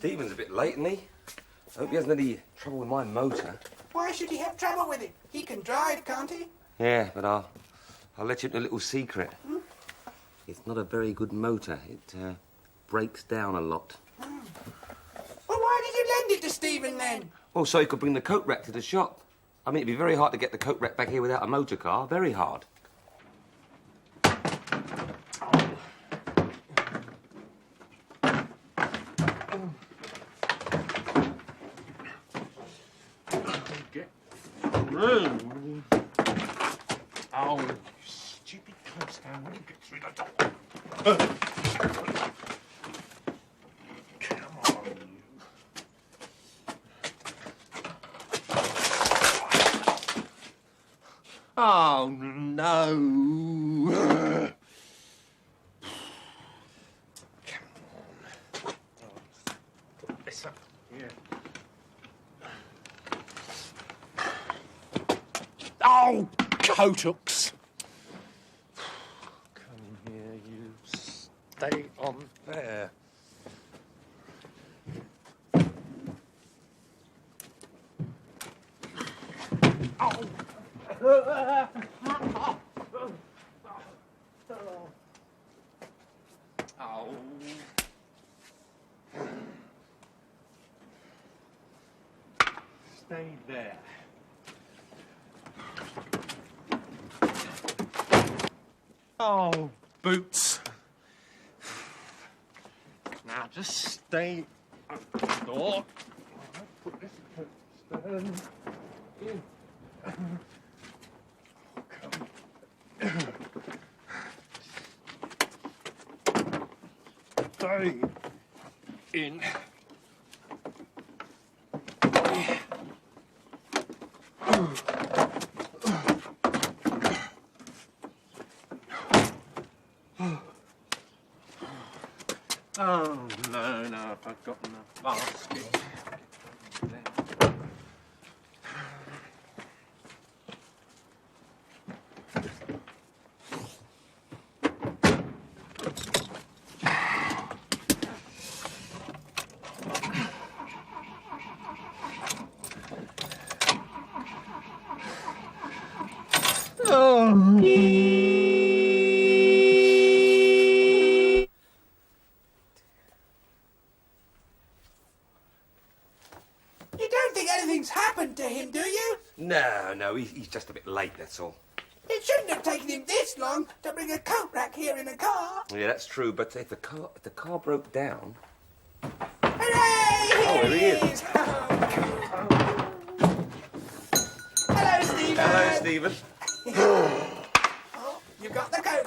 Stephen's a bit late, isn't he? I hope he hasn't any trouble with my motor. Why should he have trouble with it? He can drive, can't he? Yeah, but I'll let you into a little secret. It's not a very good motor. It breaks down a lot. Well, why did you lend it to Stephen, then? Oh, so he could bring the coat rack to the shop. I mean, it'd be very hard to get the coat rack back here without a motor car. Very hard. Get through. Oh, you stupid close down. When you get through the door. Come on, you. Oh, no. Come on. Put this up here. Oh, coat hooks. Come here, you. Stay on there. Oh. Oh. Stay there. Oh, boots. Now just stay at the door. I'll put this coat stand in. Oh, come. Stay in. Oh, no, I've forgotten the basket. There. Oh. You don't think anything's happened to him, do you? No, he's just a bit late, that's all. It shouldn't have taken him this long to bring a coat rack here in a car. Yeah, that's true, but if the car broke down... Hooray! Oh, there he is. Hello, Stephen. Hello, Stephen. Oh, you got the coat.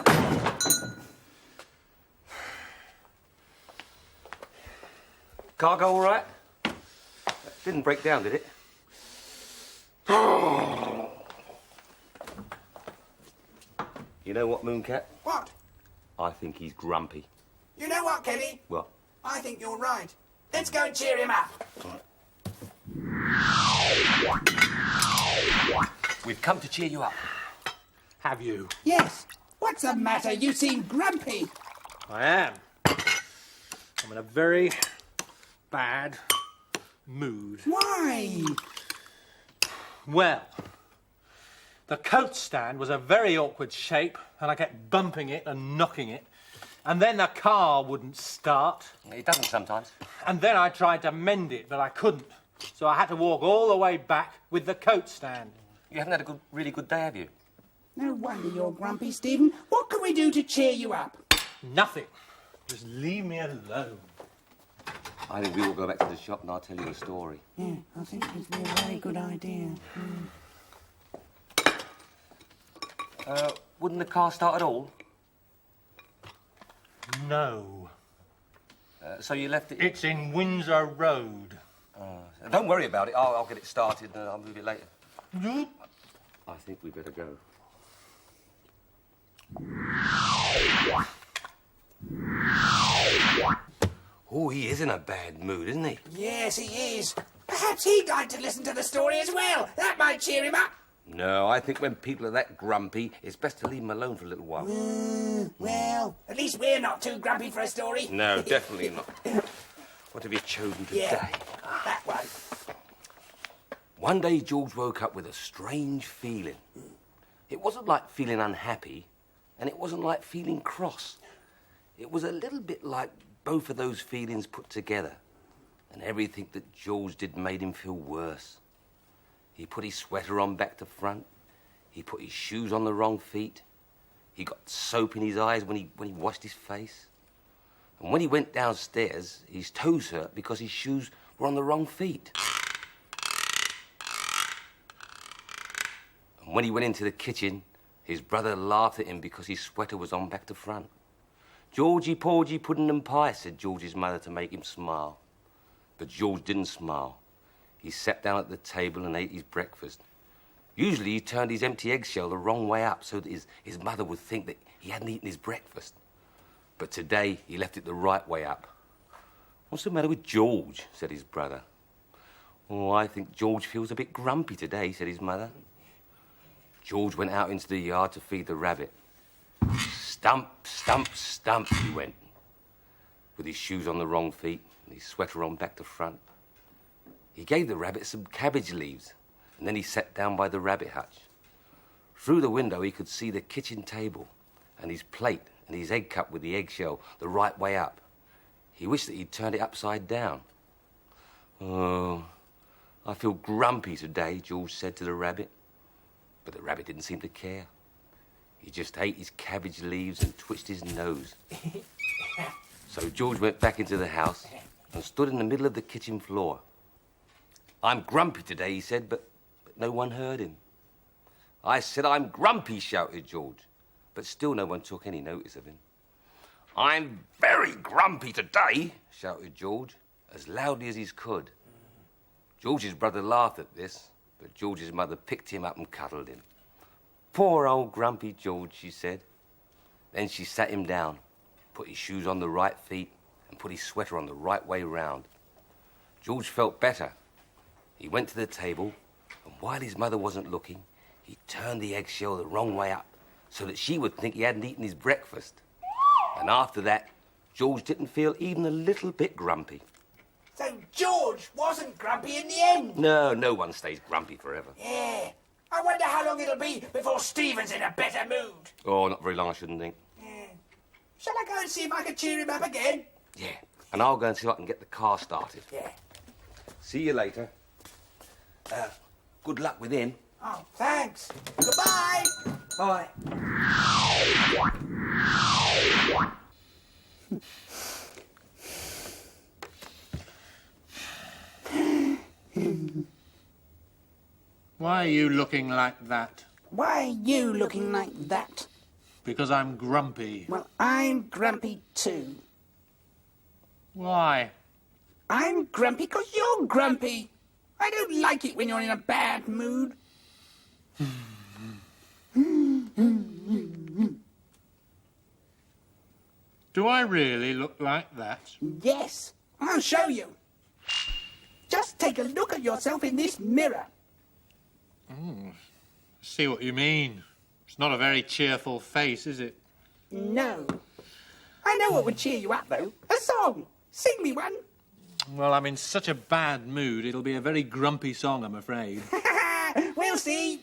Car go all right? Didn't break down, did it? You know what, Mooncat? What? I think he's grumpy. You know what, Kenny? What? I think you're right. Let's go and cheer him up. We've come to cheer you up. Have you? Yes. What's the matter? You seem grumpy. I am. I'm in a very bad mood. Why? Well, the coat stand was a very awkward shape, and I kept bumping it and knocking it. And then the car wouldn't start. It doesn't sometimes. And then I tried to mend it, but I couldn't. So I had to walk all the way back with the coat stand. You haven't had a really good day, have you? No wonder you're grumpy, Stephen. What can we do to cheer you up? Nothing. Just leave me alone. I think we will go back to the shop and I'll tell you a story. Yeah, I think it would be a very good idea. Wouldn't the car start at all? No. So you left it... It's in Windsor Road. Don't worry about it. I'll get it started and I'll move it later. I think we better go. Oh, he is in a bad mood, isn't he? Yes, he is. Perhaps he'd like to listen to the story as well. That might cheer him up. No, I think when people are that grumpy, it's best to leave them alone for a little while. Well, at least we're not too grumpy for a story. No, definitely not. What have you chosen today? Yeah, that one. One day, George woke up with a strange feeling. It wasn't like feeling unhappy, and it wasn't like feeling cross. It was a little bit like both of those feelings put together, and everything that George did made him feel worse. He put his sweater on back to front. He put his shoes on the wrong feet. He got soap in his eyes when he washed his face. And when he went downstairs, his toes hurt because his shoes were on the wrong feet. And when he went into the kitchen, his brother laughed at him because his sweater was on back to front. "Georgie, porgy, pudding and pie," said George's mother to make him smile. But George didn't smile. He sat down at the table and ate his breakfast. Usually he turned his empty eggshell the wrong way up so that his mother would think that he hadn't eaten his breakfast. But today he left it the right way up. "What's the matter with George?" said his brother. "Oh, I think George feels a bit grumpy today," said his mother. George went out into the yard to feed the rabbit. Stump, stump, stump, he went, with his shoes on the wrong feet and his sweater on back to front. He gave the rabbit some cabbage leaves, and then he sat down by the rabbit hutch. Through the window he could see the kitchen table and his plate and his egg cup with the eggshell the right way up. He wished that he'd turned it upside down. "Oh, I feel grumpy today," George said to the rabbit. But the rabbit didn't seem to care. He just ate his cabbage leaves and twitched his nose. So George went back into the house and stood in the middle of the kitchen floor. "I'm grumpy today," he said, but no one heard him. "I said I'm grumpy," shouted George, but still no one took any notice of him. "I'm very grumpy today," shouted George, as loudly as he could. George's brother laughed at this, but George's mother picked him up and cuddled him. "Poor old grumpy George," she said. Then she sat him down, put his shoes on the right feet, and put his sweater on the right way round. George felt better. He went to the table, and while his mother wasn't looking, he turned the eggshell the wrong way up so that she would think he hadn't eaten his breakfast. And after that, George didn't feel even a little bit grumpy. So George wasn't grumpy in the end? No one stays grumpy forever. Yeah. I wonder how long it'll be before Stephen's in a better mood. Oh, not very long, I shouldn't think. Yeah. Shall I go and see if I can cheer him up again? Yeah, and I'll go and see if I can get the car started. Yeah. See you later. Good luck within. Oh, thanks. Goodbye. Bye. Why are you looking like that? Why are you looking like that? Because I'm grumpy. Well, I'm grumpy too. Why? I'm grumpy because you're grumpy. I don't like it when you're in a bad mood. Do I really look like that? Yes, I'll show you. Just take a look at yourself in this mirror. See what you mean. It's not a very cheerful face, is it? No. I know what would cheer you up, though. A song. Sing me one. Well, I'm in such a bad mood, it'll be a very grumpy song, I'm afraid. We'll see.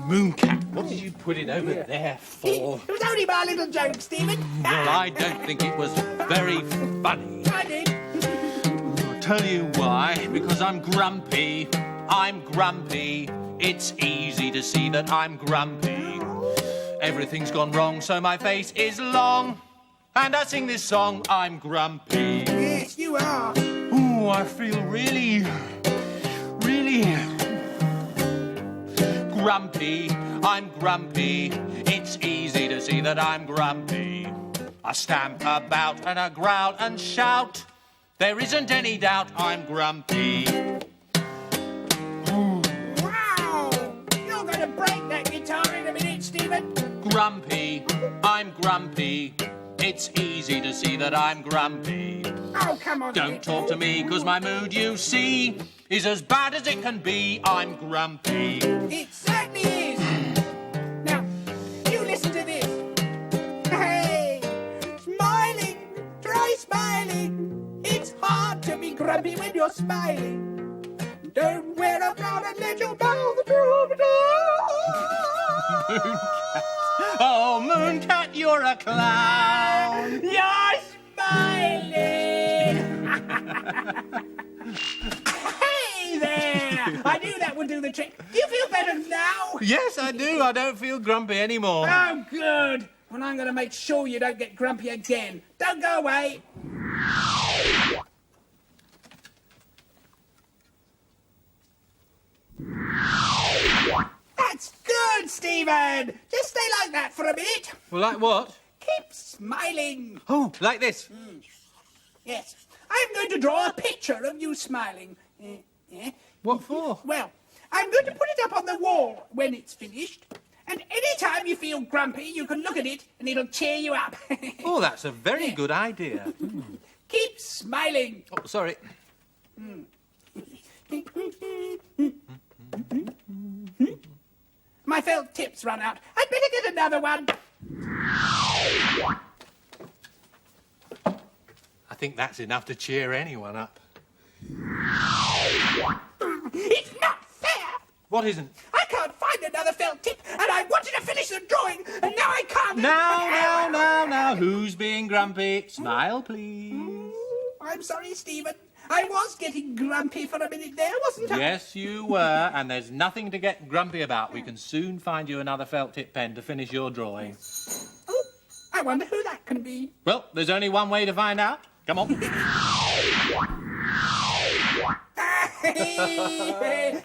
Mooncat, what did you put it over there for? It was only my little joke, Stephen. Well, I don't think it was very funny. I did. I'll tell you why. Because I'm grumpy. I'm grumpy. It's easy to see that I'm grumpy. Everything's gone wrong, so my face is long. And I sing this song, I'm grumpy. Yes, you are. Ooh, I feel really grumpy. I'm grumpy. It's easy to see that I'm grumpy. I stamp about and I growl and shout. There isn't any doubt I'm grumpy. Wow! You're going to break that guitar in a minute, Stephen. Grumpy. I'm grumpy. It's easy to see that I'm grumpy. Oh, come on. Don't talk to me, 'cause my mood, you see, is as bad as it can be. I'm grumpy. It certainly is. Now, you listen to this. Hey! Smiling! Try grumpy when you're smiling. Don't wear a frown and let your mouth droop down. Oh, Mooncat, you're a clown. You're smiling. Hey there! I knew that would do the trick. Do you feel better now? Yes, I do. I don't feel grumpy anymore. Oh, good. Well, I'm going to make sure you don't get grumpy again. Don't go away. That's good, Stephen. Just stay like that for a minute. Well, like what? Keep smiling. Oh, like this. Yes. I'm going to draw a picture of you smiling. What for? Well, I'm going to put it up on the wall when it's finished. And any time you feel grumpy, you can look at it and it'll cheer you up. Oh, that's a very good idea. Keep smiling. Oh, sorry. My felt tip's run out. I'd better get another one. I think that's enough to cheer anyone up. It's not fair. What isn't? I can't find another felt tip, and I wanted to finish the drawing, and now I can't. Now, who's being grumpy? Smile, please. I'm sorry, Stephen. I was getting grumpy for a minute there, wasn't I? Yes, you were, and there's nothing to get grumpy about. We can soon find you another felt tip pen to finish your drawing. Oh, I wonder who that can be. Well, there's only one way to find out. Come on.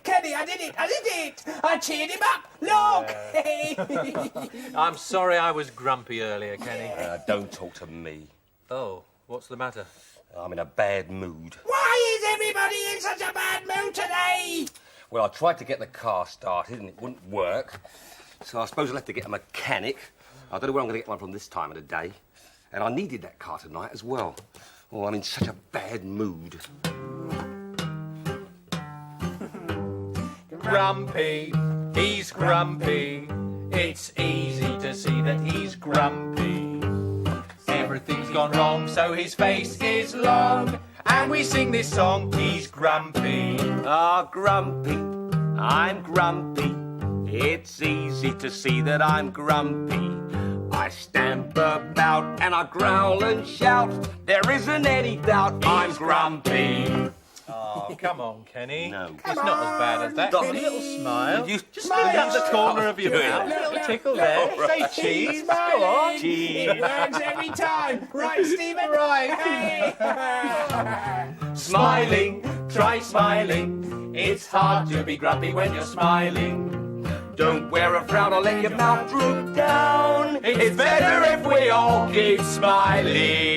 Kenny, I did it! I cheered him up! Look! I'm sorry I was grumpy earlier, Kenny. Don't talk to me. Oh, what's the matter? I'm in a bad mood. Why is everybody in such a bad mood today? Well, I tried to get the car started and it wouldn't work. So I suppose I'll have to get a mechanic. I don't know where I'm going to get one from this time of the day. And I needed that car tonight as well. Oh, I'm in such a bad mood. Grumpy, he's grumpy. It's easy to see that he's grumpy. Everything's gone wrong, so his face is long. And we sing this song, he's grumpy. Ah, grumpy, I'm grumpy. It's easy to see that I'm grumpy. I stamp about and I growl and shout. There isn't any doubt I'm grumpy. Oh, come on, Kenny. No. It's not as bad as that. Kenny. A little smile. You Just lift up the corner of your mouth. A little tickle there. Say cheese. Go on. Cheese. It works every time. Right, Stephen? Right. Hey. Smiling, try smiling. It's hard to be grumpy when you're smiling. Don't wear a frown or let your mouth droop down. It's better if we all keep smiling.